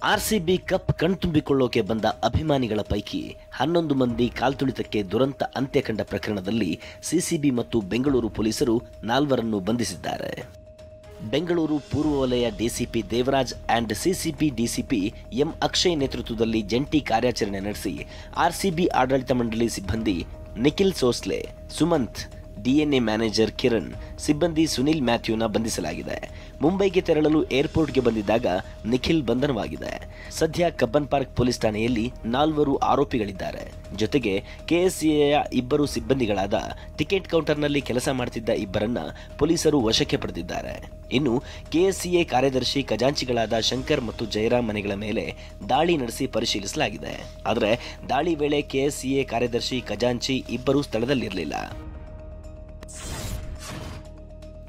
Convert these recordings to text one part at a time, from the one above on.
RCB cup ಕಣ್ತುಂಬಿಕೊಳ್ಳೋಕೆ ಬಂದ ಅಭಿಮಾನಿಗಳ ಪೈಕಿ 11 ಮಂದಿ ಕಾಲ್ತುಳಿತಕ್ಕೆ ದುರಂತ ಅಂತ್ಯ ಕಂಡ ಪ್ರಕರಣದಲ್ಲಿ ಸಿಸಿಬಿ ಮತ್ತು ಬೆಂಗಳೂರು ಪೊಲೀಸರು 4ರನ್ನು ಬಂಧಿಸಿದ್ದಾರೆ. ಬೆಂಗಳೂರು ಪೂರ್ವ ವಲಯ DCP Devaraj and CCB DCP M Akshay ನೇತೃತ್ವದಲ್ಲಿ ಜಂಟಿ ಕಾರ್ಯಾಚರಣೆ ನಡೆಸಿ ಆರ್ಸಿಬಿ ಆಡಳಿತ ಮಂಡಳಿ ಸಿಬ್ಬಂದಿ ನಿಖಿಲ್ ಸೋಸ್ಲೆ, ಸುಮಂತ್, ಡಿಎನ್ಎ ಮ್ಯಾನೇಜರ್ ಕಿರಣ್, ಸಿಬ್ಬಂದಿ ಸುನಿಲ್ ಮ್ಯಾಥ್ಯೂನ ಬಂಧಿಸಲಾಗಿದೆ. ಮುಂಬೈಗೆ ತೆರಳಲು ಏರ್ಪೋರ್ಟ್ಗೆ ಬಂದಿದ್ದಾಗ ನಿಖಿಲ್ ಬಂಧನವಾಗಿದೆ. ಸದ್ಯ ಕಬ್ಬನ್ ಪಾರ್ಕ್ ಪೊಲೀಸ್ ಠಾಣೆಯಲ್ಲಿ 4 ಆರೋಪಿಗಳಿದ್ದಾರೆ. ಜೊತೆಗೆ ಕೆಎಸ್ಸಿಎಯ 2 ಸಿಬ್ಬಂದಿಗಳಾದ ಟಿಕೆಟ್ ಕೌಂಟರ್ನಲ್ಲಿ ಕೆಲಸ ಮಾಡುತ್ತಿದ್ದ 2ರನ್ನ ಪೊಲೀಸರು ವಶಕ್ಕೆ ಪಡೆದಿದ್ದಾರೆ. ಇನ್ನು ಕೆಎಸ್ಸಿಎ ಕಾರ್ಯದರ್ಶಿ ಖಜಾಂಚಿಗಳಾದ ಶಂಕರ್ ಮತ್ತು ಜಯರಾಮ್ ಮನೆಗಳ ಮೇಲೆ ದಾಳಿ ನಡೆಸಿ ಪರಿಶೀಲಿಸಲಾಗಿದೆ. ಆದರೆ ದಾಳಿ ವೇಳೆ ಕೆಎಸ್ಸಿಎ ಕಾರ್ಯದರ್ಶಿ ಖಜಾಂಚಿ 2 ಸ್ಥಳದಲ್ಲಿರಲಿಲ್ಲ.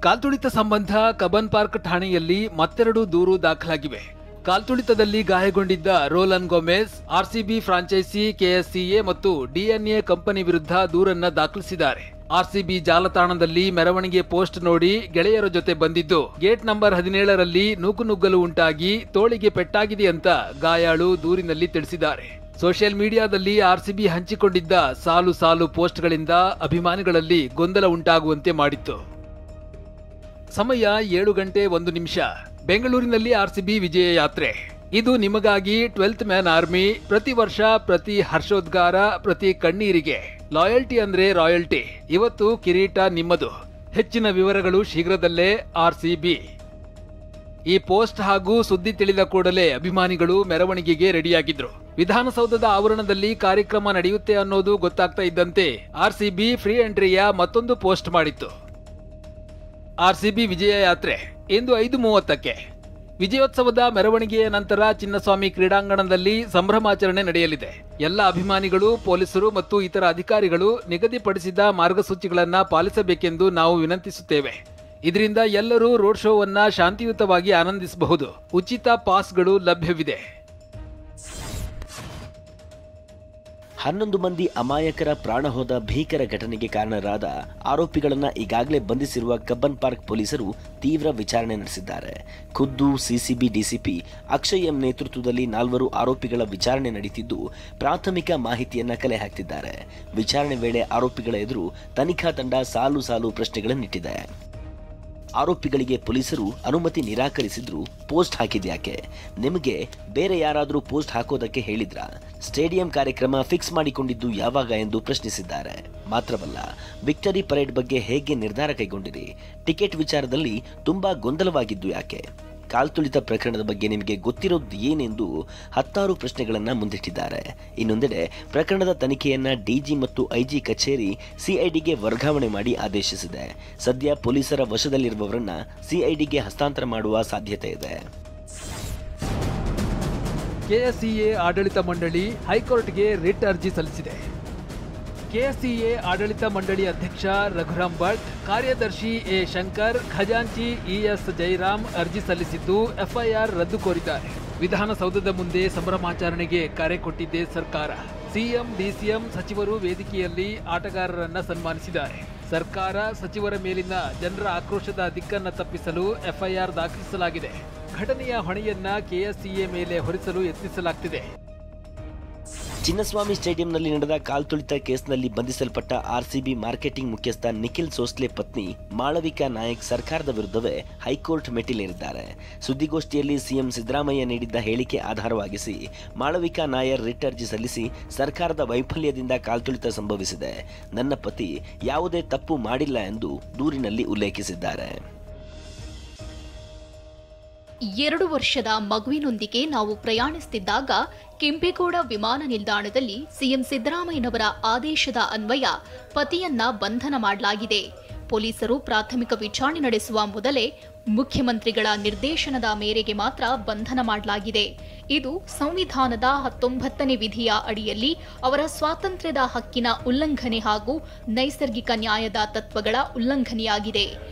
ಕಾಲ್ತುಳಿತ ಸಂಬಂಧ ಕಬ್ಬನ್ ಪಾರ್ಕ್ ಠಾಣೆಯಲ್ಲಿ ಮತ್ತೆರಡು ದೂರು ದಾಖಲಾಗಿವೆ. ಕಾಲ್ತುಳಿತದಲ್ಲಿ ಗಾಯಗೊಂಡಿದ್ದ ರೋಲನ್ ಗೊಮೆಸ್, ಆರ್ಸಿಬಿ ಫ್ರಾಂಚೈಸಿ ಕೆಎಸ್ಸಿಎ ಮತ್ತು ಡಿಎನ್ಎ ಕಂಪನಿ ವಿರುದ್ಧ ದೂರನ್ನ ದಾಖಲಿಸಿದ್ದಾರೆ. ಆರ್ಸಿಬಿ ಜಾಲತಾಣದಲ್ಲಿ ಮೆರವಣಿಗೆ ಪೋಸ್ಟ್ ನೋಡಿ ಗೆಳೆಯರ ಜೊತೆ ಬಂದಿದ್ದು ಗೇಟ್ ನಂಬರ್ 17ರಲ್ಲಿ ನೂಕುನುಗ್ಗಲು ಉಂಟಾಗಿ ತೋಳಿಗೆ ಪೆಟ್ಟಾಗಿದೆ ಅಂತ ಗಾಯಾಳು ದೂರಿನಲ್ಲಿ ತಿಳಿಸಿದ್ದಾರೆ. ಸೋಷಿಯಲ್ ಮೀಡಿಯಾದಲ್ಲಿ ಆರ್ಸಿಬಿ ಹಂಚಿಕೊಂಡಿದ್ದ ಸಾಲು ಸಾಲು ಪೋಸ್ಟ್ಗಳಿಂದ ಅಭಿಮಾನಿಗಳಲ್ಲಿ ಗೊಂದಲ ಉಂಟಾಗುವಂತೆ ಮಾಡಿತ್ತು. ಸಮಯ 7:01. ಬೆಂಗಳೂರಿನಲ್ಲಿ ಆರ್ಸಿಬಿ ವಿಜಯ ಯಾತ್ರೆ. ಇದು ನಿಮಗಾಗಿ 12th ಮ್ಯಾನ್ ಆರ್ಮಿ. ಪ್ರತಿ ವರ್ಷ ಪ್ರತಿ ಹರ್ಷೋದ್ಗಾರ, ಪ್ರತಿ ಕಣ್ಣೀರಿಗೆ ಲಾಯಲ್ಟಿ ಅಂದ್ರೆ ರಾಯಲ್ಟಿ. ಇವತ್ತು ಕಿರೀಟ ನಿಮ್ಮದು. ಹೆಚ್ಚಿನ ವಿವರಗಳು ಶೀಘ್ರದಲ್ಲೇ. ಆರ್ಸಿಬಿ. ಈ ಪೋಸ್ಟ್ ಹಾಗೂ ಸುದ್ದಿ ತಿಳಿದ ಕೂಡಲೇ ಅಭಿಮಾನಿಗಳು ಮೆರವಣಿಗೆಗೆ ರೆಡಿಯಾಗಿದ್ರು. ವಿಧಾನಸೌಧದ ಆವರಣದಲ್ಲಿ ಕಾರ್ಯಕ್ರಮ ನಡೆಯುತ್ತೆ ಅನ್ನೋದು ಗೊತ್ತಾಗ್ತಾ ಇದ್ದಂತೆ ಆರ್ಸಿಬಿ ಫ್ರೀ ಎಂಟ್ರಿಯ ಮತ್ತೊಂದು ಪೋಸ್ಟ್ ಮಾಡಿತ್ತು. ಆರ್ಸಿಬಿ ವಿಜಯ ಯಾತ್ರೆ ಇಂದು 5:30ಕ್ಕೆ. ವಿಜಯೋತ್ಸವದ ಮೆರವಣಿಗೆಯ ನಂತರ ಚಿನ್ನಸ್ವಾಮಿ ಕ್ರೀಡಾಂಗಣದಲ್ಲಿ ಸಂಭ್ರಮಾಚರಣೆ ನಡೆಯಲಿದೆ. ಎಲ್ಲ ಅಭಿಮಾನಿಗಳು, ಪೊಲೀಸರು ಮತ್ತು ಇತರ ಅಧಿಕಾರಿಗಳು ನಿಗದಿಪಡಿಸಿದ ಮಾರ್ಗಸೂಚಿಗಳನ್ನು ಪಾಲಿಸಬೇಕೆಂದು ನಾವು ವಿನಂತಿಸುತ್ತೇವೆ. ಇದರಿಂದ ಎಲ್ಲರೂ ರೋಡ್ ಶೋವನ್ನ ಶಾಂತಿಯುತವಾಗಿ ಆನಂದಿಸಬಹುದು. ಉಚಿತ ಪಾಸ್ಗಳು ಲಭ್ಯವಿದೆ. 11 ಮಂದಿ ಅಮಾಯಕರ ಪ್ರಾಣ ಹೋದ ಭೀಕರ ಘಟನೆಗೆ ಕಾರಣರಾದ ಆರೋಪಿಗಳನ್ನು ಈಗಾಗಲೇ ಬಂಧಿಸಿರುವ ಕಬ್ಬನ್ ಪಾರ್ಕ್ ಪೊಲೀಸರು ತೀವ್ರ ವಿಚಾರಣೆ ನಡೆಸಿದ್ದಾರೆ. ಖುದ್ದು ಸಿಸಿಬಿ ಡಿಸಿಪಿ ಅಕ್ಷಯ್ ಎಂ ನೇತೃತ್ವದಲ್ಲಿ 4 ಆರೋಪಿಗಳ ವಿಚಾರಣೆ ನಡೆಯುತ್ತಿದ್ದು ಪ್ರಾಥಮಿಕ ಮಾಹಿತಿಯನ್ನ ಕಲೆ ಹಾಕ್ತಿದ್ದಾರೆ. ವಿಚಾರಣೆ ವೇಳೆ ಆರೋಪಿಗಳ ಎದುರು ತನಿಖಾ ತಂಡ ಸಾಲು ಸಾಲು ಪ್ರಶ್ನೆಗಳನ್ನಿಟ್ಟಿದೆ. ಆರೋಪಿಗಳಿಗೆ ಪೊಲೀಸರು ಅನುಮತಿ ನಿರಾಕರಿಸಿದ್ರು. ಪೋಸ್ಟ್ ಹಾಕಿದ್ಯಾಕೆ? ನಿಮಗೆ ಬೇರೆ ಯಾರಾದರೂ ಪೋಸ್ಟ್ ಹಾಕೋದಕ್ಕೆ ಹೇಳಿದ್ರಾ? ಸ್ಟೇಡಿಯಂ ಕಾರ್ಯಕ್ರಮ ಫಿಕ್ಸ್ ಮಾಡಿಕೊಂಡಿದ್ದು ಯಾವಾಗ ಎಂದು ಪ್ರಶ್ನಿಸಿದ್ದಾರೆ. ಮಾತ್ರವಲ್ಲ, ವಿಕ್ಟರಿ ಪರೇಡ್ ಬಗ್ಗೆ ಹೇಗೆ ನಿರ್ಧಾರ ಕೈಗೊಂಡಿರಿ? ಟಿಕೆಟ್ ವಿಚಾರದಲ್ಲಿ ತುಂಬಾ ಗೊಂದಲವಾಗಿದ್ದು ಯಾಕೆ? ಕಾಲ್ತುಳಿತ ಪ್ರಕರಣದ ಬಗ್ಗೆ ನಿಮಗೆ ಗೊತ್ತಿರೋದು ಏನೆಂದು 10 ಪ್ರಶ್ನೆಗಳನ್ನು ಮುಂದಿಟ್ಟಿದ್ದಾರೆ. ಇನ್ನೊಂದೆಡೆ ಪ್ರಕರಣದ ತನಿಖೆಯನ್ನ ಡಿಜಿ ಮತ್ತು ಐಜಿ ಕಚೇರಿ ಸಿಐಡಿಗೆ ವರ್ಗಾವಣೆ ಮಾಡಿ ಆದೇಶಿಸಿದೆ. ಸದ್ಯ ಪೊಲೀಸರ ವಶದಲ್ಲಿರುವವರನ್ನ ಸಿಐಡಿಗೆ ಹಸ್ತಾಂತರ ಮಾಡುವ ಸಾಧ್ಯತೆ ಇದೆ. ಕೆಎಸ್ಸಿಎ ಆಡಳಿತ ಮಂಡಳಿ ಹೈಕೋರ್ಟ್ಗೆ ರಿಟ್ ಅರ್ಜಿ ಸಲ್ಲಿಸಿದೆ. ಕೆಎಸ್ಸಿಎ ಆಡಳಿತ ಮಂಡಳಿ ಅಧ್ಯಕ್ಷ ರಘುರಾಮ್ ಭಟ್, ಕಾರ್ಯದರ್ಶಿ ಎ ಶಂಕರ್, ಖಜಾಂಚಿ ಇಎಸ್ ಜಯರಾಮ್ ಅರ್ಜಿ ಸಲ್ಲಿಸಿದ್ದು ಎಫ್ಐಆರ್ ರದ್ದು ಕೋರಿದ್ದಾರೆ. ವಿಧಾನಸೌಧದ ಮುಂದೆ ಸಂಭ್ರಮಾಚರಣೆಗೆ ಕರೆ ಕೊಟ್ಟಿದ್ದೆ ಸರ್ಕಾರ. ಸಿಎಂ, ಡಿಸಿಎಂ, ಸಚಿವರು ವೇದಿಕೆಯಲ್ಲಿ ಆಟಗಾರರನ್ನ ಸನ್ಮಾನಿಸಿದ್ದಾರೆ. ಸರ್ಕಾರ, ಸಚಿವರ ಮೇಲಿನ ಜನರ ಆಕ್ರೋಶದ ದಿಕ್ಕನ್ನು ತಪ್ಪಿಸಲು ಎಫ್ಐಆರ್ ದಾಖಲಿಸಲಾಗಿದೆ. ಘಟನೆಯ ಹೊಣೆಯನ್ನ ಕೆಎಸ್ಸಿಎ ಮೇಲೆ ಹೊರಿಸಲು ಯತ್ನಿಸಲಾಗ್ತಿದೆ. ಚಿನ್ನಸ್ವಾಮಿ ಸ್ಟೇಡಿಯಂನಲ್ಲಿ ನಡೆದ ಕಾಲ್ತುಳಿತ ಕೇಸ್ನಲ್ಲಿ ಬಂಧಿಸಲ್ಪಟ್ಟ ಆರ್ಸಿಬಿ ಮಾರ್ಕೆಟಿಂಗ್ ಮುಖ್ಯಸ್ಥ ನಿಖಿಲ್ ಸೋಸ್ಲೆ ಪತ್ನಿ ಮಾಳವಿಕಾ ನಾಯಕ್ ಸರ್ಕಾರದ ವಿರುದ್ಧವೇ ಹೈಕೋರ್ಟ್ ಮೆಟ್ಟಿಲೇರಿದ್ದಾರೆ. ಸುದ್ದಿಗೋಷ್ಠಿಯಲ್ಲಿ ಸಿಎಂ ಸಿದ್ದರಾಮಯ್ಯ ನೀಡಿದ್ದ ಹೇಳಿಕೆ ಆಧಾರವಾಗಿಸಿ ಮಾಳವಿಕಾ ನಾಯರ್ ರಿಟ್ ಅರ್ಜಿ ಸಲ್ಲಿಸಿ ಸರ್ಕಾರದ ವೈಫಲ್ಯದಿಂದ ಕಾಲ್ತುಳಿತ ಸಂಭವಿಸಿದೆ, ನನ್ನ ಪತಿ ಯಾವುದೇ ತಪ್ಪು ಮಾಡಿಲ್ಲ ಎಂದು ದೂರಿನಲ್ಲಿ ಉಲ್ಲೇಖಿಸಿದ್ದಾರೆ. 2 ವರ್ಷದ ಮಗುವಿನೊಂದಿಗೆ ನಾವು ಪ್ರಯಾಣಿಸುತ್ತಿದ್ದಾಗ ಕೆಂಪೇಗೌಡ ವಿಮಾನ ನಿಲ್ದಾಣದಲ್ಲಿ ಸಿಎಂ ಸಿದ್ದರಾಮಯ್ಯನವರ ಆದೇಶದ ಅನ್ವಯ ಪತಿಯನ್ನ ಬಂಧನ ಮಾಡಲಾಗಿದೆ. ಪೊಲೀಸರು ಪ್ರಾಥಮಿಕ ವಿಚಾರಣೆ ನಡೆಸುವ ಮೊದಲೇ ಮುಖ್ಯಮಂತ್ರಿಗಳ ನಿರ್ದೇಶನದ ಮೇರೆಗೆ ಮಾತ್ರ ಬಂಧನ ಮಾಡಲಾಗಿದೆ. ಇದು ಸಂವಿಧಾನದ 19ನೇ ವಿಧಿಯ ಅಡಿಯಲ್ಲಿ ಅವರ ಸ್ವಾತಂತ್ರ್ಯದ ಹಕ್ಕಿನ ಉಲ್ಲಂಘನೆ ಹಾಗೂ ನೈಸರ್ಗಿಕ ನ್ಯಾಯದ ತತ್ವಗಳ ಉಲ್ಲಂಘನೆಯಾಗಿದೆ.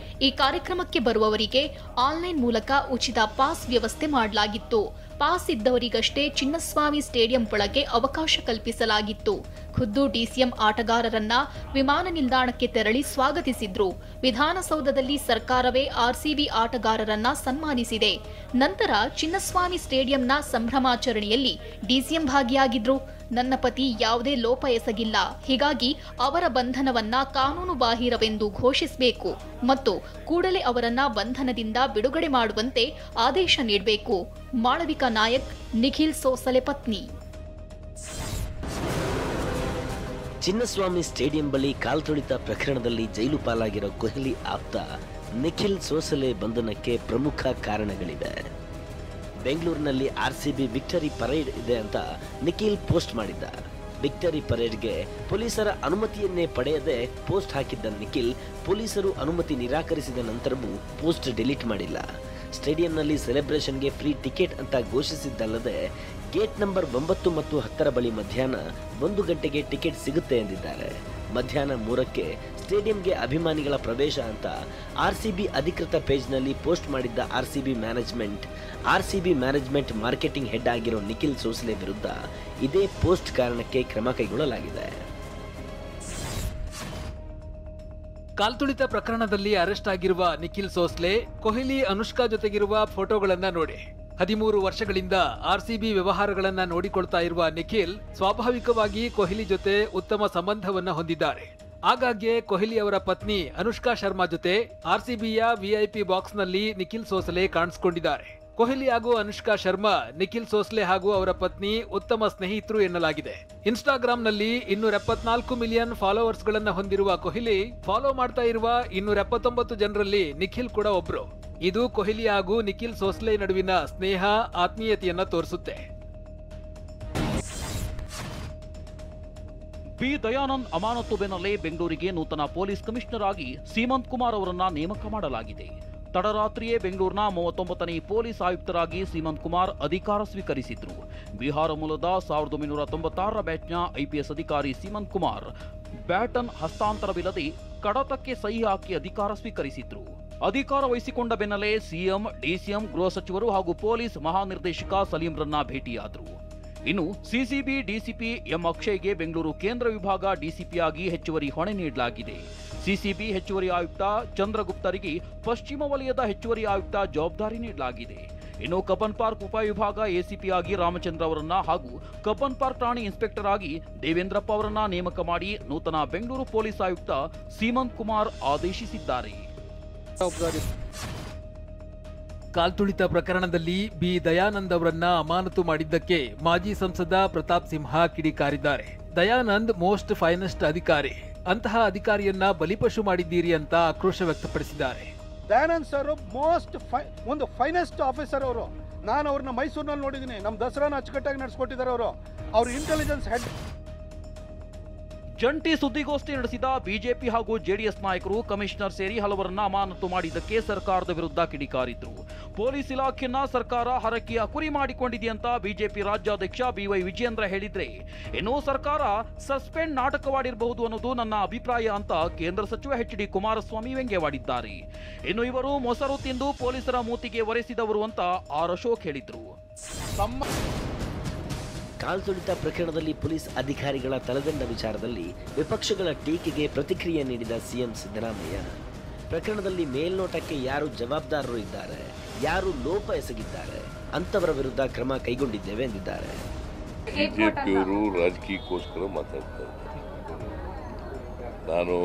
ಈ ಕಾರ್ಯಕ್ರಮಕ್ಕೆ ಬರುವವರಿಗೆ ಆನ್ಲೈನ್ ಮೂಲಕ ಉಚಿತ ಪಾಸ್ ವ್ಯವಸ್ಥೆ ಮಾಡಲಾಗಿತ್ತು. ಪಾಸ್ ಇದ್ದವರಿಗಷ್ಟೇ ಚಿನ್ನಸ್ವಾಮಿ ಸ್ಟೇಡಿಯಂ ಒಳಗೆ ಅವಕಾಶ ಕಲ್ಪಿಸಲಾಗಿತ್ತು. ಖುದ್ದು ಡಿಸಿಎಂ ಆಟಗಾರರನ್ನ ವಿಮಾನ ನಿಲ್ದಾಣಕ್ಕೆ ತೆರಳಿ ಸ್ವಾಗತಿಸಿದ್ರು. ವಿಧಾನಸೌಧದಲ್ಲಿ ಸರ್ಕಾರವೇ ಆರ್ಸಿಬಿ ಆಟಗಾರರನ್ನ ಸನ್ಮಾನಿಸಿದೆ. ನಂತರ ಚಿನ್ನಸ್ವಾಮಿ ಸ್ಟೇಡಿಯಂನ ಸಂಭ್ರಮಾಚರಣೆಯಲ್ಲಿ ಡಿಸಿಎಂ ಭಾಗಿಯಾಗಿದ್ರು. ನನ್ನ ಪತಿ ಯಾವುದೇ ಲೋಪ ಎಸಗಿಲ್ಲ, ಹೀಗಾಗಿ ಅವರ ಬಂಧನವನ್ನ ಕಾನೂನು ಬಾಹಿರವೆಂದು ಘೋಷಿಸಬೇಕು ಮತ್ತು ಕೂಡಲೇ ಅವರನ್ನ ಬಂಧನದಿಂದ ಬಿಡುಗಡೆ ಮಾಡುವಂತೆ ಆದೇಶ ನೀಡಬೇಕು. ಮಾಳವಿಕಾ ನಾಯಕ್, ನಿಖಿಲ್ ಸೋಸಲೆ ಪತ್ನಿ. ಚಿನ್ನಸ್ವಾಮಿ ಸ್ಟೇಡಿಯಂ ಬಳಿ ಕಾಲ್ತುಳಿತ ಪ್ರಕರಣದಲ್ಲಿ ಜೈಲು ಪಾಲಾಗಿರೋ ಕೊಹ್ಲಿ ಆಪ್ತ ನಿಖಿಲ್ ಸೋಸಲೆ ಬಂಧನಕ್ಕೆ ಪ್ರಮುಖ ಕಾರಣಗಳಿವೆ. ಬೆಂಗಳೂರಿನಲ್ಲಿ ಆರ್ಸಿಬಿ ವಿಕ್ಟರಿ ಪರೇಡ್ ಇದೆ ಅಂತ ನಿಖಿಲ್ ಪೋಸ್ಟ್ ಮಾಡಿದ್ದ. ವಿಕ್ಟರಿ ಪರೇಡ್ಗೆ ಪೊಲೀಸರ ಅನುಮತಿಯನ್ನೇ ಪಡೆಯದೆ ಪೋಸ್ಟ್ ಹಾಕಿದ್ದ ನಿಖಿಲ್ ಪೊಲೀಸರು ಅನುಮತಿ ನಿರಾಕರಿಸಿದ ನಂತರವೂ ಪೋಸ್ಟ್ ಡಿಲೀಟ್ ಮಾಡಿಲ್ಲ. ಸ್ಟೇಡಿಯಂನಲ್ಲಿ ಸೆಲೆಬ್ರೇಷನ್ಗೆ ಫ್ರೀ ಟಿಕೆಟ್ ಅಂತ ಘೋಷಿಸಿದ್ದಲ್ಲದೆ ಗೇಟ್ ನಂಬರ್ 9 ಮತ್ತು 10 ಬಳಿ ಮಧ್ಯಾಹ್ನ 1 ಗಂಟೆಗೆ ಟಿಕೆಟ್ ಸಿಗುತ್ತೆ ಎಂದಿದ್ದಾರೆ. ಮಧ್ಯಾಹ್ನ 3ಕ್ಕೆ ಸ್ಟೇಡಿಯಂಗೆ ಅಭಿಮಾನಿಗಳ ಪ್ರವೇಶ ಅಂತ ಆರ್ಸಿಬಿ ಅಧಿಕೃತ ಪೇಜ್ನಲ್ಲಿ ಪೋಸ್ಟ್ ಮಾಡಿದ್ದ ಆರ್ಸಿಬಿ ಮ್ಯಾನೇಜ್ಮೆಂಟ್ ಮಾರ್ಕೆಟಿಂಗ್ ಹೆಡ್ ಆಗಿರೋ ನಿಖಿಲ್ ಸೋಸಲೆ ವಿರುದ್ಧ ಇದೇ ಪೋಸ್ಟ್ ಕಾರಣಕ್ಕೆ ಕ್ರಮ ಕೈಗೊಳ್ಳಲಾಗಿದೆ. ಕಾಲ್ತುಳಿತ ಪ್ರಕರಣದಲ್ಲಿ ಅರೆಸ್ಟ್ ಆಗಿರುವ ನಿಖಿಲ್ ಸೋಸ್ಲೆ, ಕೊಹ್ಲಿ, ಅನುಷ್ಕಾ ಜೊತೆಗಿರುವ ಫೋಟೋಗಳನ್ನ ನೋಡಿ. 13 ವರ್ಷಗಳಿಂದ ಆರ್ಸಿಬಿ ವ್ಯವಹಾರಗಳನ್ನ ನೋಡಿಕೊಳ್ತಾ ಇರುವ ನಿಖಿಲ್ ಸ್ವಾಭಾವಿಕವಾಗಿ ಕೊಹ್ಲಿ ಜೊತೆ ಉತ್ತಮ ಸಂಬಂಧವನ್ನ ಹೊಂದಿದ್ದಾರೆ. ಆಗಾಗ್ಗೆ ಕೊಹ್ಲಿ ಅವರ ಪತ್ನಿ ಅನುಷ್ಕಾ ಶರ್ಮಾ ಜೊತೆ ಆರ್ಸಿಬಿಯ ವಿಐಪಿ ಬಾಕ್ಸ್ನಲ್ಲಿ ನಿಖಿಲ್ ಸೋಸಲೆ ಕಾಣಿಸಿಕೊಂಡಿದ್ದಾರೆ. ಕೊಹ್ಲಿ ಹಾಗೂ ಅನುಷ್ಕಾ ಶರ್ಮಾ, ನಿಖಿಲ್ ಸೋಸ್ಲೆ ಹಾಗೂ ಅವರ ಪತ್ನಿ ಉತ್ತಮ ಸ್ನೇಹಿತರು ಎನ್ನಲಾಗಿದೆ. ಇನ್ಸ್ಟಾಗ್ರಾಂನಲ್ಲಿ 274 ಮಿಲಿಯನ್ ಫಾಲೋವರ್ಸ್ ಗಳನ್ನ ಹೊಂದಿರುವ ಕೊಹ್ಲಿ ಫಾಲೋ ಮಾಡ್ತಾ ಇರುವ 279 ಜನರಲ್ಲಿ ನಿಖಿಲ್ ಕೂಡ ಒಬ್ರು. ಇದು ಕೊಹ್ಲಿ ಹಾಗೂ ನಿಖಿಲ್ ಸೋಸ್ಲೆ ನಡುವಿನ ಸ್ನೇಹ, ಆತ್ಮೀಯತೆಯನ್ನ ತೋರಿಸುತ್ತೆ. ಬಿ ದಯಾನಂದ್ ಅಮಾನತು ಬೆನ್ನಲ್ಲೇ ಬೆಂಗಳೂರಿಗೆ ನೂತನ ಪೊಲೀಸ್ ಕಮಿಷನರ್ ಆಗಿ ಸೀಮಂತ್ ಕುಮಾರ್ ಅವರನ್ನ ನೇಮಕ ಮಾಡಲಾಗಿದೆ. ತಡರಾತ್ರಿಯೇ ಬೆಂಗಳೂರಿನ 39ನೇ ಪೊಲೀಸ್ ಆಯುಕ್ತರಾಗಿ ಸೀಮಂತ್ ಕುಮಾರ್ ಅಧಿಕಾರ ಸ್ವೀಕರಿಸಿದ್ರು. ಬಿಹಾರ ಮೂಲದ 1996ರ ಬ್ಯಾಚ್ನ ಐಪಿಎಸ್ ಅಧಿಕಾರಿ ಸೀಮಂತ್ ಕುಮಾರ್ ಬ್ಯಾಟನ್ ಹಸ್ತಾಂತರವಿಲ್ಲದೆ ಕಡತಕ್ಕೆ ಸಹಿ ಹಾಕಿ ಅಧಿಕಾರ ಸ್ವೀಕರಿಸಿದ್ರು. ಅಧಿಕಾರ ವಹಿಸಿಕೊಂಡ ಬೆನ್ನಲ್ಲೇ ಸಿಎಂ, ಡಿಸಿಎಂ, ಗೃಹ ಸಚಿವರು ಹಾಗೂ ಪೊಲೀಸ್ ಮಹಾನಿರ್ದೇಶಕ ಸಲೀಂರನ್ನ ಭೇಟಿಯಾದರು. ಇನ್ನು ಸಿಸಿಬಿ ಡಿಸಿಪಿ ಎಂ ಅಕ್ಷಯ್ಗೆ ಬೆಂಗಳೂರು ಕೇಂದ್ರ ವಿಭಾಗ ಡಿಸಿಪಿಯಾಗಿ ಹೆಚ್ಚುವರಿ ಹೊಣೆ ನೀಡಲಾಗಿದೆ. ಸಿಸಿಬಿ ಹೆಚ್ಚುವರಿ ಆಯುಕ್ತ ಚಂದ್ರಗುಪ್ತರಿಗೆ ಪಶ್ಚಿಮ ವಲಯದ ಹೆಚ್ಚುವರಿ ಆಯುಕ್ತ ಜವಾಬ್ದಾರಿ ನೀಡಲಾಗಿದೆ. ಇನ್ನು ಕಬ್ಬನ್ ಪಾರ್ಕ್ ಉಪವಿಭಾಗ ಎಸಿಪಿ ಆಗಿ ರಾಮಚಂದ್ರ ಅವರನ್ನ ಹಾಗೂ ಕಬ್ಬನ್ ಪಾರ್ಕ್ ಠಾಣೆ ಇನ್ಸ್ಪೆಕ್ಟರ್ ಆಗಿ ದೇವೇಂದ್ರಪ್ಪ ಅವರನ್ನ ನೇಮಕ ಮಾಡಿ ನೂತನ ಬೆಂಗಳೂರು ಪೊಲೀಸ್ ಆಯುಕ್ತ ಸೀಮಂತ್ ಕುಮಾರ್ ಆದೇಶಿಸಿದ್ದಾರೆ. ಕಾಲ್ತುಳಿತ ಪ್ರಕರಣದಲ್ಲಿ ಬಿ ದಯಾನಂದ್ ಅವರನ್ನ ಅಮಾನತು ಮಾಡಿದ್ದಕ್ಕೆ ಮಾಜಿ ಸಂಸದ ಪ್ರತಾಪ್ ಸಿಂಹ ಕಿಡಿಕಾರಿದ್ದಾರೆ. ದಯಾನಂದ್ ಮೋಸ್ಟ್ ಫೈನೆಸ್ಟ್ ಅಧಿಕಾರಿ, ಅಂತಹ ಅಧಿಕಾರಿಯನ್ನ ಬಲಿಪಶು ಮಾಡಿದ್ದೀರಿ ಅಂತ ಆಕ್ರೋಶ ವ್ಯಕ್ತಪಡಿಸಿದ್ದಾರೆ. ದಯಾನಂದ್ ಸರ್ ಒಂದು ಫೈನೆಸ್ಟ್ ಆಫೀಸರ್ ಅವರು. ನಾನು ಅವ್ರನ್ನ ಮೈಸೂರಿನಲ್ಲಿ ನೋಡಿದ್ದೀನಿ. ನಮ್ಮ ದಸರಾನ ಅಚ್ಚುಕಟ್ಟಾಗಿ ನಡೆಸ್ಕೊಟ್ಟಿದ್ದಾರೆ ಅವರು. ಅವ್ರ ಇಂಟೆಲಿಜೆನ್ಸ್ ಹೆಡ್. ಜಂಟಿ ಸುದ್ದಿಗೋಷ್ಠಿ ನಡೆಸಿದ ಬಿಜೆಪಿ ಹಾಗೂ ಜೆಡಿಎಸ್ ನಾಯಕರು ಕಮಿಷನರ್ ಸೇರಿ ಹಲವರನ್ನ ಅಮಾನತು ಮಾಡಿದ್ದಕ್ಕೆ ಸರ್ಕಾರದ ವಿರುದ್ಧ ಕಿಡಿಕಾರಿದ್ರು. ಪೊಲೀಸ್ ಇಲಾಖೆಯನ್ನ ಸರ್ಕಾರ ಹರಕೆಯ ಕುರಿ ಮಾಡಿಕೊಂಡಿದೆಯಂತ ಬಿಜೆಪಿ ರಾಜ್ಯಾಧ್ಯಕ್ಷ ಬಿವೈ ವಿಜಯೇಂದ್ರ ಹೇಳಿದ್ರೆ, ಇನ್ನು ಸರ್ಕಾರ ಸಸ್ಪೆಂಡ್ ನಾಟಕವಾಡಿರಬಹುದು ಅನ್ನೋದು ನನ್ನ ಅಭಿಪ್ರಾಯ ಅಂತ ಕೇಂದ್ರ ಸಚಿವ ಎಚ್ ಡಿ ಕುಮಾರಸ್ವಾಮಿ ವ್ಯಂಗ್ಯವಾಡಿದ್ದಾರೆ. ಇನ್ನು ಇವರು ಮೊಸರು ತಿಂದು ಪೊಲೀಸರ ಮೂತಿಗೆ ಒರೆಸಿದವರು ಅಂತ ಆರ್ ಅಶೋಕ್ ಹೇಳಿದ್ರು. ಕಾಲ್ತುಳಿತ ಪ್ರಕರಣದಲ್ಲಿ ಪೊಲೀಸ್ ಅಧಿಕಾರಿಗಳ ತಲೆದಂಡ ವಿಚಾರದಲ್ಲಿ ವಿಪಕ್ಷಗಳ ಟೀಕೆಗೆ ಪ್ರತಿಕ್ರಿಯೆ ನೀಡಿದ ಸಿಎಂ ಸಿದ್ದರಾಮಯ್ಯ, ಪ್ರಕರಣದಲ್ಲಿ ಮೇಲ್ನೋಟಕ್ಕೆ ಯಾರು ಜವಾಬ್ದಾರರು ಇದ್ದಾರೆ, ಯಾರು ಲೋಪ ಎಸಗಿದ್ದಾರೆ ಅಂತವರ ವಿರುದ್ಧ ಕ್ರಮ ಕೈಗೊಂಡಿದ್ದೇವೆ ಎಂದಿದ್ದಾರೆ. ಬಿಜೆಪಿಯವರು ರಾಜಕೀಯಕ್ಕೋಸ್ಕರ ಮಾತಾಡ್ತಾರೆ. ನಾನು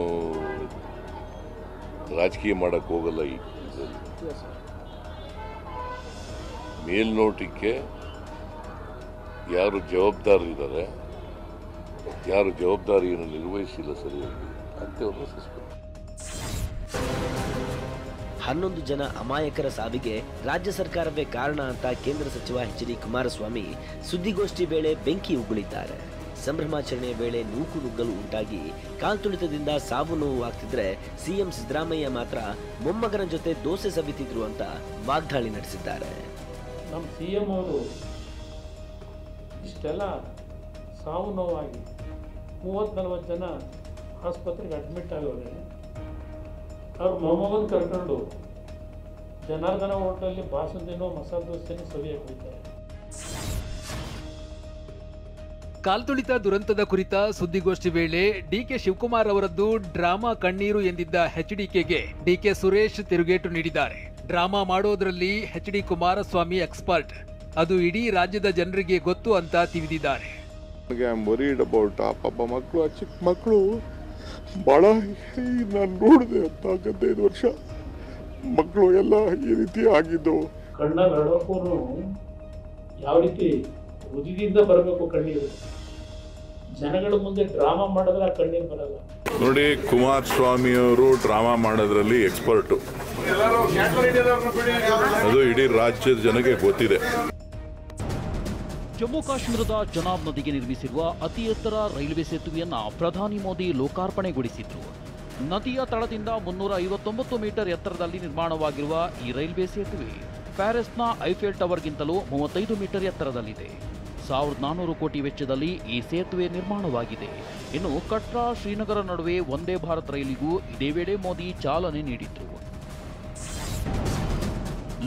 ರಾಜಕೀಯ ಮಾಡಕ್ ಹೋಗಲ್ಲ. ಈ ಮೇಲ್ನೋಟಕ್ಕೆ ಯಾರು ಜವಾಬ್ದಾರರಿದ್ದಾರೆ, ಯಾರು ಜವಾಬ್ದಾರಿಯನ್ನು ನಿರ್ವಹಿಸಿಲ್ಲ ಸರಿಯಾಗಿ ಅಂತೇವ್ರನ್ನ ಸಸ್ಪೆಂಡ್. 11 ಜನ ಅಮಾಯಕರ ಸಾವಿಗೆ ರಾಜ್ಯ ಸರ್ಕಾರವೇ ಕಾರಣ ಅಂತ ಕೇಂದ್ರ ಸಚಿವ ಎಚ್ ಡಿ ಕುಮಾರಸ್ವಾಮಿ ಸುದ್ದಿಗೋಷ್ಠಿ ವೇಳೆ ಬೆಂಕಿ ಉಗುಳಿದ್ದಾರೆ. ಸಂಭ್ರಮಾಚರಣೆಯ ವೇಳೆ ನೂಕುನುಗ್ಗಲು ಉಂಟಾಗಿ ಕಾಲ್ತುಳಿತದಿಂದ ಸಾವು ನೋವು ಆಗ್ತಿದ್ರೆ ಸಿಎಂ ಸಿದ್ದರಾಮಯ್ಯ ಮಾತ್ರ ಮೊಮ್ಮಗನ ಜೊತೆ ದೋಸೆ ಸವಿತಿದ್ರು ಅಂತ ವಾಗ್ದಾಳಿ ನಡೆಸಿದ್ದಾರೆ. ನಮ್ಮ ಸಿಎಂ ಅವರು ಇಷ್ಟೆಲ್ಲ ಸಾವು ನೋವಾಗಿ 30-40 ಜನ ಆಸ್ಪತ್ರೆಗೆ ಅಡ್ಮಿಟ್ ಆಗೋರೆ. ಅವ್ರ ಮೊಮ್ಮಗನ ಕರ್ಕೊಂಡು ಜನಾರ್ದನ ಹೋಟೆಲಲ್ಲಿ ಬಾಸುಂದಿನೋ ಮಸಾಲೆ ದೋಸೆನೋ ಸವಿಯಾಗಿ ಹೋಗ್ತಾರೆ. ಕಾಲ್ತುಳಿತ ದುರಂತದ ಕುರಿತ ಸುದ್ದಿಗೋಷ್ಠಿ ವೇಳೆ ಡಿಕೆ ಶಿವಕುಮಾರ್ ಅವರದ್ದು ಡ್ರಾಮಾ ಕಣ್ಣೀರು ಎಂದಿದ್ದ ಎಚ್ಡಿಕೆಗೆ ಡಿಕೆ ಸುರೇಶ್ ತಿರುಗೇಟು ನೀಡಿದ್ದಾರೆ. ಡ್ರಾಮಾ ಮಾಡೋದ್ರಲ್ಲಿ ಎಚ್ಡಿ ಕುಮಾರಸ್ವಾಮಿ ಎಕ್ಸ್ಪರ್ಟ್, ಅದು ಇಡೀ ರಾಜ್ಯದ ಜನರಿಗೆ ಗೊತ್ತು ಅಂತ ತಿವಿದಿದ್ದಾರೆ. ಪಾಪ ಮಕ್ಕಳು, ಆ ಚಿಕ್ಕ ಮಕ್ಕಳು ಬಹಳ ನಾನು ನೋಡಿದೆ 15 ವರ್ಷ ಮಕ್ಕಳು ಎಲ್ಲ ಈ ರೀತಿ ಆಗಿದ್ದು. ಕಣ್ಣಲ್ಲಿ ಅಳೋಕ್ಕೂ ಯಾವ ರೀತಿ ಉದಿದಿಂದ ಬರಬೇಕು ಕಣ್ಣೀರು. ಜನಗಳ ಮುಂದೆ ಡ್ರಾಮಾ ಮಾಡಿದ್ರೆ ಆ ಕಣ್ಣೀರು ಬರಲ್ಲ. ನೋಡಿ, ಕುಮಾರಸ್ವಾಮಿ ಅವರು ಡ್ರಾಮಾ ಮಾಡೋದ್ರಲ್ಲಿ ಎಕ್ಸ್ಪರ್ಟು, ಅದು ಇಡೀ ರಾಜ್ಯದ ಜನಕ್ಕೆ ಗೊತ್ತಿದೆ. ಜಮ್ಮು ಕಾಶ್ಮೀರದ ಜನಾಬ್ ನದಿಗೆ ನಿರ್ಮಿಸಿರುವ ಅತಿ ಎತ್ತರ ರೈಲ್ವೆ ಸೇತುವೆಯನ್ನ ಪ್ರಧಾನಿ ಮೋದಿ ಲೋಕಾರ್ಪಣೆಗೊಳಿಸಿದ್ರು. ನದಿಯ ತಳದಿಂದ 359 ಮೀಟರ್ ಎತ್ತರದಲ್ಲಿ ನಿರ್ಮಾಣವಾಗಿರುವ ಈ ರೈಲ್ವೆ ಸೇತುವೆ ಪ್ಯಾರಿಸ್ನ ಐಫೆಲ್ ಟವರ್ಗಿಂತಲೂ 35 ಮೀಟರ್ ಎತ್ತರದಲ್ಲಿದೆ. 1400 ಕೋಟಿ ವೆಚ್ಚದಲ್ಲಿ ಈ ಸೇತುವೆ ನಿರ್ಮಾಣವಾಗಿದೆ. ಇನ್ನು ಕಟ್ರಾ ಶ್ರೀನಗರ ನಡುವೆ ವಂದೇ ಭಾರತ್ ರೈಲಿಗೂ ಇದೇ ವೇಳೆ ಮೋದಿ ಚಾಲನೆ ನೀಡಿದ್ರು.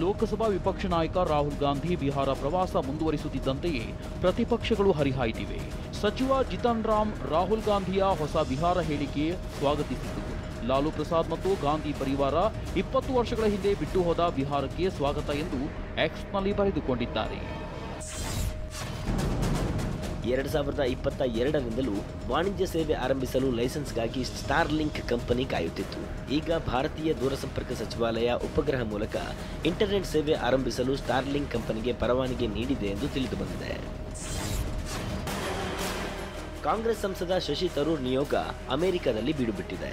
ಲೋಕಸಭಾ ವಿಪಕ್ಷ ನಾಯಕ ರಾಹುಲ್ ಗಾಂಧಿ ಬಿಹಾರ ಪ್ರವಾಸ ಮುಂದುವರಿಸುತ್ತಿದ್ದಂತೆಯೇ ಪ್ರತಿಪಕ್ಷಗಳು ಹರಿಹಾಯ್ದಿವೆ. ಸಚಿವ ಜಿತನ್ ರಾಮ್ ರಾಹುಲ್ ಗಾಂಧಿಯ ಹೊಸ ಬಿಹಾರ ಹೇಳಿಕೆ ಸ್ವಾಗತಿಸಿದ್ದು, ಲಾಲು ಪ್ರಸಾದ್ ಮತ್ತು ಗಾಂಧಿ ಪರಿವಾರ 20 ವರ್ಷಗಳ ಹಿಂದೆ ಬಿಟ್ಟು ಹೋದ ಬಿಹಾರಕ್ಕೆ ಸ್ವಾಗತ ಎಂದು ಎಕ್ಸ್ನಲ್ಲಿ ಬರೆದುಕೊಂಡಿದ್ದಾರೆ. 2022ರಿಂದಲೂ ವಾಣಿಜ್ಯ ಸೇವೆ ಆರಂಭಿಸಲು ಲೈಸೆನ್ಸ್ಗಾಗಿ ಸ್ಟಾರ್ಲಿಂಕ್ ಕಂಪನಿ ಕಾಯುತ್ತಿತ್ತು. ಈಗ ಭಾರತೀಯ ದೂರಸಂಪರ್ಕ ಸಚಿವಾಲಯ ಉಪಗ್ರಹ ಮೂಲಕ ಇಂಟರ್ನೆಟ್ ಸೇವೆ ಆರಂಭಿಸಲು ಸ್ಟಾರ್ಲಿಂಕ್ ಕಂಪನಿಗೆ ಪರವಾನಗಿ ನೀಡಿದೆ ಎಂದು ತಿಳಿದುಬಂದಿದೆ. ಕಾಂಗ್ರೆಸ್ ಸಂಸದ ಶಶಿ ತರೂರ್ ನಿಯೋಗ ಅಮೆರಿಕದಲ್ಲಿ ಬೀಡುಬಿಟ್ಟಿದೆ.